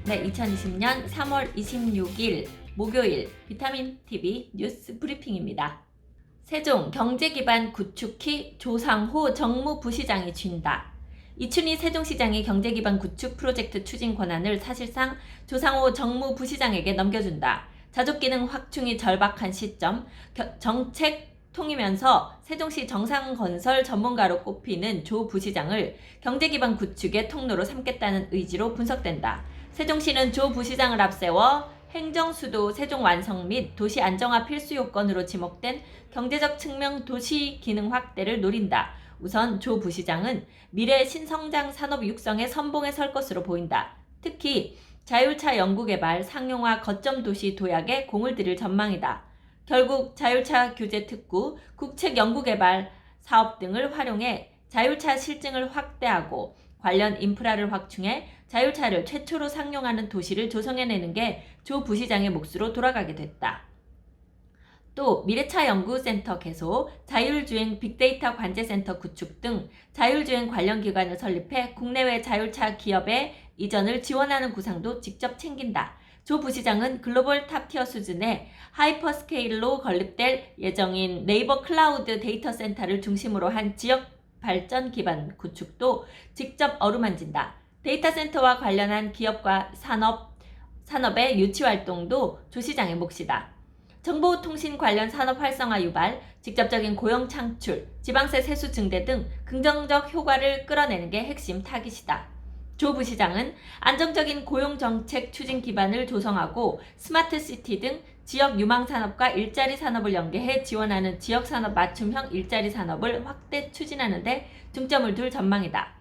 네, 2020년 3월 26일 목요일 비타민TV 뉴스 브리핑입니다. 세종 경제기반 구축히 조상호 정무부시장이 쥔다. 이춘희 세종시장이 경제기반 구축 프로젝트 추진 권한을 사실상 조상호 정무부시장에게 넘겨준다. 자족기능 확충이 절박한 시점, 정책 통이면서 세종시 정상건설 전문가로 꼽히는 조 부시장을 경제기반 구축의 통로로 삼겠다는 의지로 분석된다. 세종시는 조 부시장을 앞세워 행정수도 세종 완성 및 도시 안정화 필수 요건으로 지목된 경제적 측면 도시 기능 확대를 노린다. 우선 조 부시장은 미래 신성장 산업 육성의 선봉에 설 것으로 보인다. 특히 자율차 연구개발, 상용화 거점 도시 도약에 공을 들일 전망이다. 결국 자율차 규제 특구, 국책 연구개발 사업 등을 활용해 자율차 실증을 확대하고 관련 인프라를 확충해 자율차를 최초로 상용하는 도시를 조성해내는 게 조 부시장의 몫으로 돌아가게 됐다. 또 미래차 연구센터 개소, 자율주행 빅데이터 관제센터 구축 등 자율주행 관련 기관을 설립해 국내외 자율차 기업의 이전을 지원하는 구상도 직접 챙긴다. 조 부시장은 글로벌 탑티어 수준의 하이퍼스케일로 건립될 예정인 네이버 클라우드 데이터 센터를 중심으로 한 지역 발전 기반 구축도 직접 어루만진다. 데이터 센터와 관련한 기업과 산업의 유치 활동도 조 시장의 몫이다. 정보통신 관련 산업 활성화 유발, 직접적인 고용 창출, 지방세 세수 증대 등 긍정적 효과를 끌어내는 게 핵심 타깃이다. 조 부시장은 안정적인 고용정책 추진 기반을 조성하고 스마트시티 등 지역 유망산업과 일자리 산업을 연계해 지원하는 지역산업 맞춤형 일자리 산업을 확대 추진하는 데 중점을 둘 전망이다.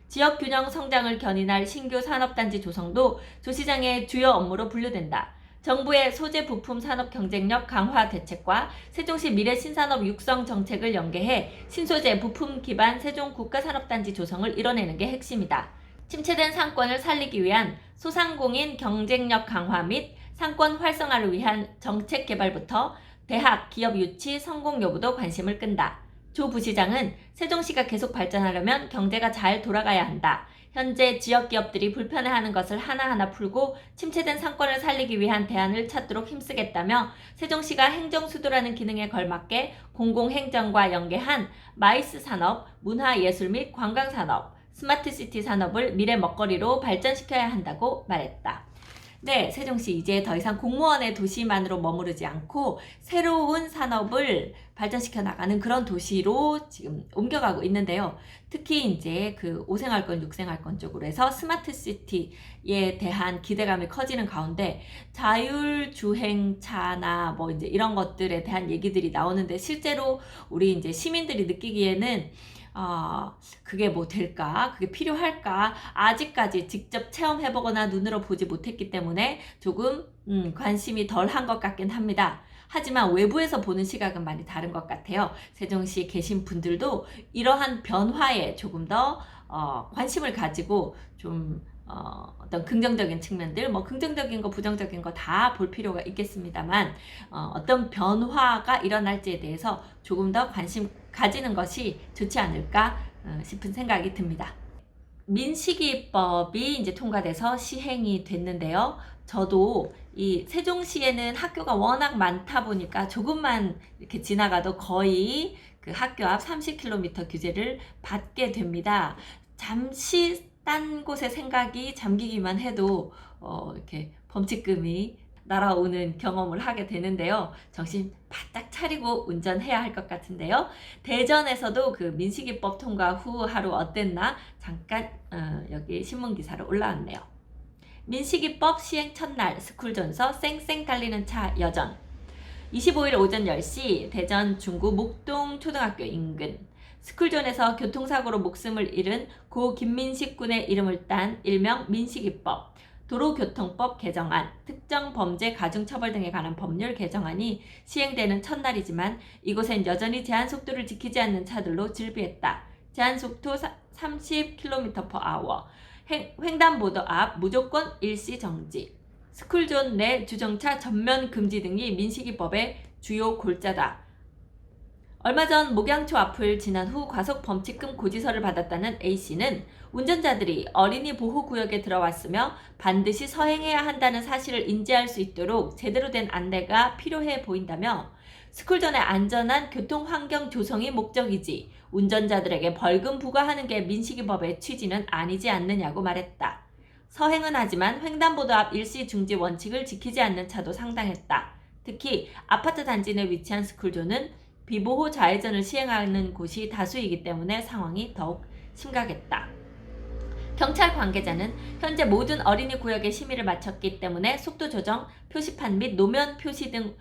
지역균형 성장을 견인할 신규 산업단지 조성도 조 시장의 주요 업무로 분류된다. 정부의 소재 부품 산업 경쟁력 강화 대책과 세종시 미래 신산업 육성 정책을 연계해 신소재 부품 기반 세종 국가산업단지 조성을 이뤄내는 게 핵심이다. 침체된 상권을 살리기 위한 소상공인 경쟁력 강화 및 상권 활성화를 위한 정책 개발부터 대학, 기업 유치, 성공 여부도 관심을 끈다. 조 부시장은 세종시가 계속 발전하려면 경제가 잘 돌아가야 한다. 현재 지역 기업들이 불편해하는 것을 하나하나 풀고 침체된 상권을 살리기 위한 대안을 찾도록 힘쓰겠다며 세종시가 행정수도라는 기능에 걸맞게 공공행정과 연계한 마이스 산업, 문화예술 및 관광산업, 스마트시티 산업을 미래 먹거리로 발전시켜야 한다고 말했다. 네, 세종시 이제 더 이상 공무원의 도시만으로 머무르지 않고 새로운 산업을 발전시켜 나가는 그런 도시로 지금 옮겨가고 있는데요. 특히 이제 그 5생활권, 6생활권 쪽으로 해서 스마트시티에 대한 기대감이 커지는 가운데 자율주행차나 뭐 이제 이런 것들에 대한 얘기들이 나오는데 실제로 우리 이제 시민들이 느끼기에는 그게 뭐 될까? 그게 필요할까? 아직까지 직접 체험해보거나 눈으로 보지 못했기 때문에 조금 관심이 덜한 것 같긴 합니다. 하지만 외부에서 보는 시각은 많이 다른 것 같아요. 세종시에 계신 분들도 이러한 변화에 조금 더 관심을 가지고 좀 어떤 긍정적인 측면들, 뭐 긍정적인 거, 부정적인 거 다 볼 필요가 있겠습니다만 어떤 변화가 일어날지에 대해서 조금 더 관심 가지는 것이 좋지 않을까 싶은 생각이 듭니다. 민식이법이 이제 통과돼서 시행이 됐는데요. 저도 이 세종시에는 학교가 워낙 많다 보니까 조금만 이렇게 지나가도 거의 그 학교 앞 30km 규제를 받게 됩니다. 잠시 딴 곳에 생각이 잠기기만 해도 이렇게 범칙금이 날아오는 경험을 하게 되는데요. 정신 바짝 차리고 운전해야 할 것 같은데요. 대전에서도 그 민식이법 통과 후 하루 어땠나 잠깐 여기 신문기사로 올라왔네요. 민식이법 시행 첫날 스쿨존서 쌩쌩 달리는 차 여전. 25일 오전 10시 대전 중구 목동 초등학교 인근 스쿨존에서 교통사고로 목숨을 잃은 고 김민식 군의 이름을 딴 일명 민식이법, 도로교통법 개정안, 특정범죄 가중처벌 등에 관한 법률 개정안이 시행되는 첫날이지만 이곳엔 여전히 제한속도를 지키지 않는 차들로 질비했다. 제한속도 30km/h, 횡단보도 앞 무조건 일시 정지, 스쿨존 내 주정차 전면 금지 등이 민식이법의 주요 골자다. 얼마 전 목양초 앞을 지난 후 과속 범칙금 고지서를 받았다는 A씨는 운전자들이 어린이 보호구역에 들어왔으며 반드시 서행해야 한다는 사실을 인지할 수 있도록 제대로 된 안내가 필요해 보인다며 스쿨존의 안전한 교통환경 조성이 목적이지 운전자들에게 벌금 부과하는 게 민식이법의 취지는 아니지 않느냐고 말했다. 서행은 하지만 횡단보도 앞 일시 중지 원칙을 지키지 않는 차도 상당했다. 특히 아파트 단지 내 위치한 스쿨존은 비보호 좌회전을 시행하는 곳이 다수이기 때문에 상황이 더욱 심각했다. 경찰 관계자는 현재 모든 어린이 구역에 심의를 마쳤기 때문에 속도 조정, 표시판 및 노면 표시 등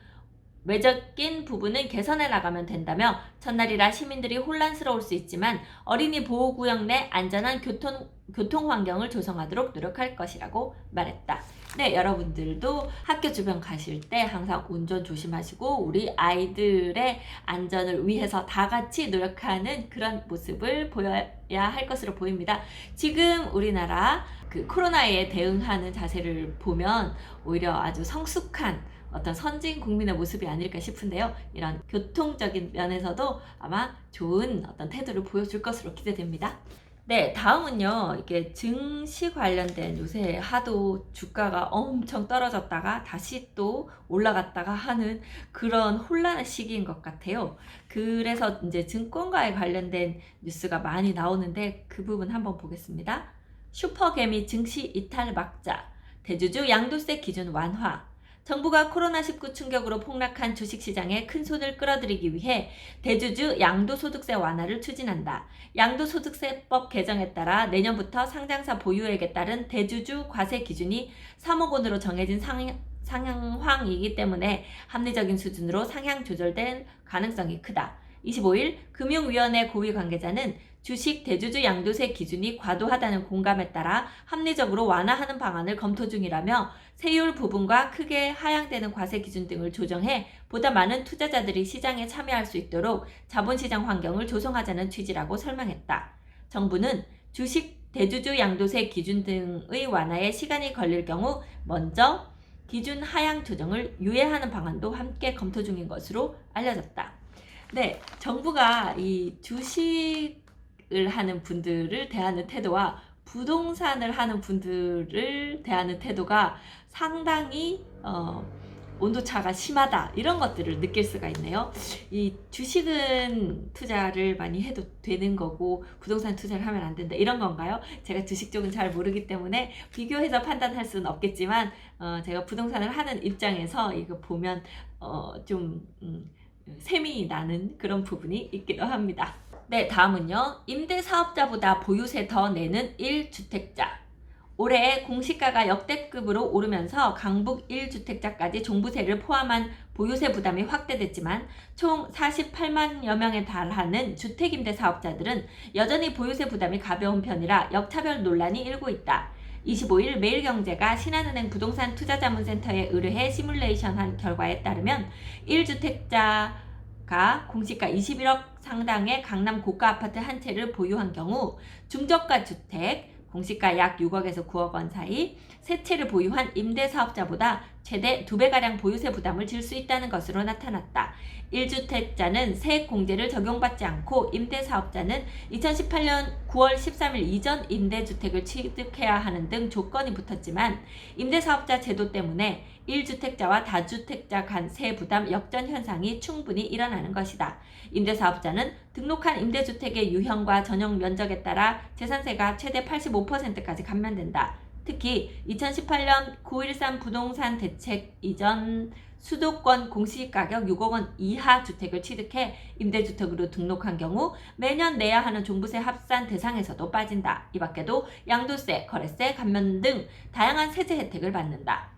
외적인 부분은 개선해 나가면 된다며 첫날이라 시민들이 혼란스러울 수 있지만 어린이 보호구역 내 안전한 교통 환경을 조성하도록 노력할 것이라고 말했다. 네, 여러분들도 학교 주변 가실 때 항상 운전 조심하시고 우리 아이들의 안전을 위해서 다 같이 노력하는 그런 모습을 보여야 할 것으로 보입니다. 지금 우리나라 코로나에 대응하는 자세를 보면 오히려 아주 성숙한 어떤 선진 국민의 모습이 아닐까 싶은데요. 이런 교통적인 면에서도 아마 좋은 어떤 태도를 보여줄 것으로 기대됩니다. 네, 다음은요. 이게 증시 관련된 요새 하도 주가가 엄청 떨어졌다가 다시 또 올라갔다가 하는 그런 혼란의 시기인 것 같아요. 그래서 이제 증권가에 관련된 뉴스가 많이 나오는데 그 부분 한번 보겠습니다. 슈퍼개미 증시 이탈 막자, 대주주 양도세 기준 완화. 정부가 코로나19 충격으로 폭락한 주식시장에 큰 손을 끌어들이기 위해 대주주 양도소득세 완화를 추진한다. 양도소득세법 개정에 따라 내년부터 상장사 보유액에 따른 대주주 과세 기준이 3억 원으로 정해진 상향이기 때문에 합리적인 수준으로 상향 조절될 가능성이 크다. 25일 금융위원회 고위 관계자는 주식 대주주 양도세 기준이 과도하다는 공감에 따라 합리적으로 완화하는 방안을 검토 중이라며 세율 부분과 크게 하향되는 과세 기준 등을 조정해 보다 많은 투자자들이 시장에 참여할 수 있도록 자본시장 환경을 조성하자는 취지라고 설명했다. 정부는 주식 대주주 양도세 기준 등의 완화에 시간이 걸릴 경우 먼저 기준 하향 조정을 유예하는 방안도 함께 검토 중인 것으로 알려졌다. 네, 정부가 이 주식을 하는 분들을 대하는 태도와 부동산을 하는 분들을 대하는 태도가 상당히 온도차가 심하다, 이런 것들을 느낄 수가 있네요. 이 주식은 투자를 많이 해도 되는 거고 부동산 투자를 하면 안 된다, 이런 건가요? 제가 주식 쪽은 잘 모르기 때문에 비교해서 판단할 수는 없겠지만 제가 부동산을 하는 입장에서 이거 보면 좀 셈이 나는 그런 부분이 있기도 합니다. 네, 다음은요. 임대사업자보다 보유세 더 내는 1주택자. 올해 공시가가 역대급으로 오르면서 강북 1주택자까지 종부세를 포함한 보유세 부담이 확대됐지만 총 48만여 명에 달하는 주택임대사업자들은 여전히 보유세 부담이 가벼운 편이라 역차별 논란이 일고 있다. 25일 매일경제가 신한은행 부동산 투자자문센터에 의뢰해 시뮬레이션한 결과에 따르면 1주택자가 공시가 21억 상당의 강남 고가 아파트 한 채를 보유한 경우 중저가 주택, 공시가 약 6억에서 9억 원 사이 세 채를 보유한 임대사업자보다 최대 2배가량 보유세 부담을 질 수 있다는 것으로 나타났다. 1주택자는 세액공제를 적용받지 않고 임대사업자는 2018년 9월 13일 이전 임대주택을 취득해야 하는 등 조건이 붙었지만 임대사업자 제도 때문에 1주택자와 다주택자 간 세부담 역전 현상이 충분히 일어나는 것이다. 임대사업자는 등록한 임대주택의 유형과 전용 면적에 따라 재산세가 최대 85%까지 감면된다. 특히 2018년 9.13 부동산 대책 이전 수도권 공시가격 6억 원 이하 주택을 취득해 임대주택으로 등록한 경우 매년 내야 하는 종부세 합산 대상에서도 빠진다. 이 밖에도 양도세, 거래세, 감면 등 다양한 세제 혜택을 받는다.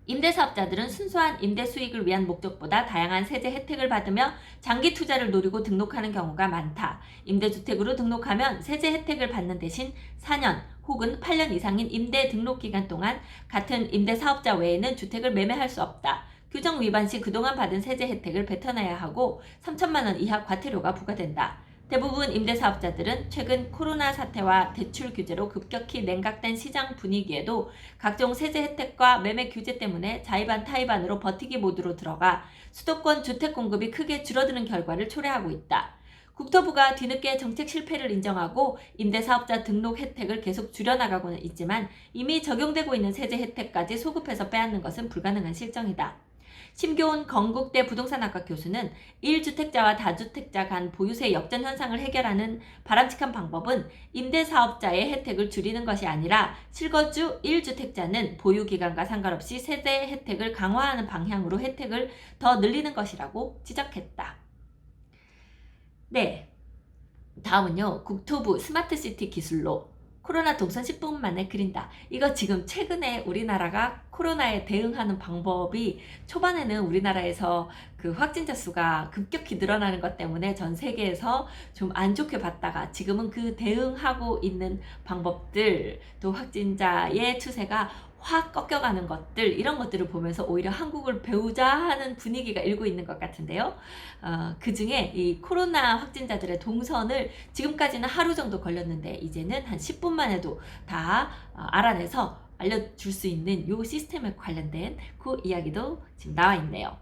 임대사업자들은 순수한 임대 수익을 위한 목적보다 다양한 세제 혜택을 받으며 장기 투자를 노리고 등록하는 경우가 많다. 임대주택으로 등록하면 세제 혜택을 받는 대신 4년 혹은 8년 이상인 임대 등록 기간 동안 같은 임대사업자 외에는 주택을 매매할 수 없다. 규정 위반 시 그동안 받은 세제 혜택을 뱉어내야 하고 3천만 원 이하 과태료가 부과된다. 대부분 임대사업자들은 최근 코로나 사태와 대출 규제로 급격히 냉각된 시장 분위기에도 각종 세제 혜택과 매매 규제 때문에 자의반 타의반으로 버티기 모드로 들어가 수도권 주택 공급이 크게 줄어드는 결과를 초래하고 있다. 국토부가 뒤늦게 정책 실패를 인정하고 임대사업자 등록 혜택을 계속 줄여나가고는 있지만 이미 적용되고 있는 세제 혜택까지 소급해서 빼앗는 것은 불가능한 실정이다. 심교훈 건국대 부동산학과 교수는 1주택자와 다주택자 간 보유세 역전 현상을 해결하는 바람직한 방법은 임대사업자의 혜택을 줄이는 것이 아니라 실거주 1주택자는 보유기간과 상관없이 세제 혜택을 강화하는 방향으로 혜택을 더 늘리는 것이라고 지적했다. 네, 다음은요. 국토부 스마트시티 기술로 코로나 동선 10분 만에 그린다. 이거 지금 최근에 우리나라가 코로나에 대응하는 방법이 초반에는 우리나라에서 그 확진자 수가 급격히 늘어나는 것 때문에 전 세계에서 좀 안 좋게 봤다가 지금은 그 대응하고 있는 방법들, 또 확진자의 추세가 확 꺾여가는 것들, 이런 것들을 보면서 오히려 한국을 배우자 하는 분위기가 일고 있는 것 같은데요. 그 중에 이 코로나 확진자들의 동선을 지금까지는 하루 정도 걸렸는데 이제는 한 10분만 해도 다 알아내서 알려줄 수 있는 이 시스템에 관련된 그 이야기도 지금 나와 있네요.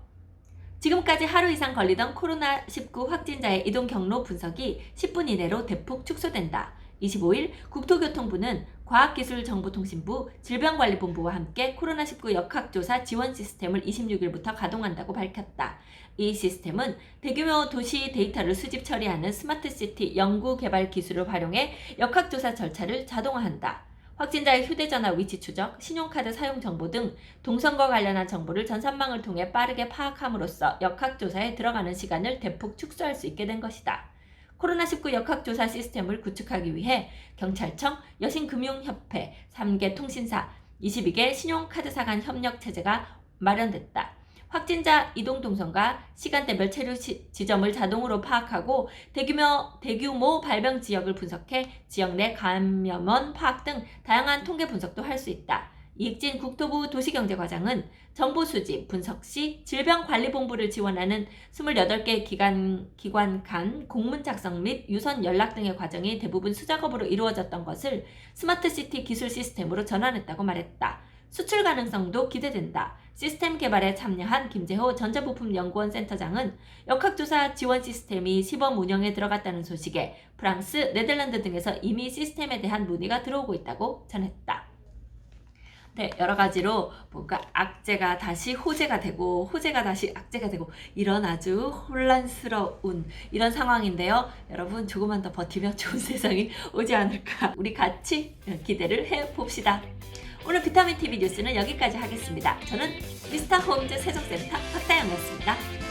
지금까지 하루 이상 걸리던 코로나19 확진자의 이동 경로 분석이 10분 이내로 대폭 축소된다. 25일 국토교통부는 과학기술정보통신부 질병관리본부와 함께 코로나19 역학조사 지원 시스템을 26일부터 가동한다고 밝혔다. 이 시스템은 대규모 도시 데이터를 수집 처리하는 스마트시티 연구개발 기술을 활용해 역학조사 절차를 자동화한다. 확진자의 휴대전화 위치 추적, 신용카드 사용 정보 등 동선과 관련한 정보를 전산망을 통해 빠르게 파악함으로써 역학조사에 들어가는 시간을 대폭 축소할 수 있게 된 것이다. 코로나19 역학조사 시스템을 구축하기 위해 경찰청, 여신금융협회, 3개 통신사, 22개 신용카드사 간 협력체제가 마련됐다. 확진자 이동 동선과 시간대별 체류 지점을 자동으로 파악하고 대규모 발병 지역을 분석해 지역 내 감염원 파악 등 다양한 통계 분석도 할 수 있다. 이익진 국토부 도시경제과장은 정보 수집, 분석 시 질병관리본부를 지원하는 28개 기관 간 공문 작성 및 유선 연락 등의 과정이 대부분 수작업으로 이루어졌던 것을 스마트시티 기술 시스템으로 전환했다고 말했다. 수출 가능성도 기대된다. 시스템 개발에 참여한 김재호 전자부품연구원 센터장은 역학조사 지원 시스템이 시범 운영에 들어갔다는 소식에 프랑스, 네덜란드 등에서 이미 시스템에 대한 문의가 들어오고 있다고 전했다. 네, 여러 가지로 뭔가 악재가 다시 호재가 되고 호재가 다시 악재가 되고 이런 아주 혼란스러운 이런 상황인데요. 여러분 조금만 더 버티면 좋은 세상이 오지 않을까 우리 같이 기대를 해봅시다. 오늘 비타민TV 뉴스는 여기까지 하겠습니다. 저는 미스터 홈즈 세종센터 박다영이었습니다.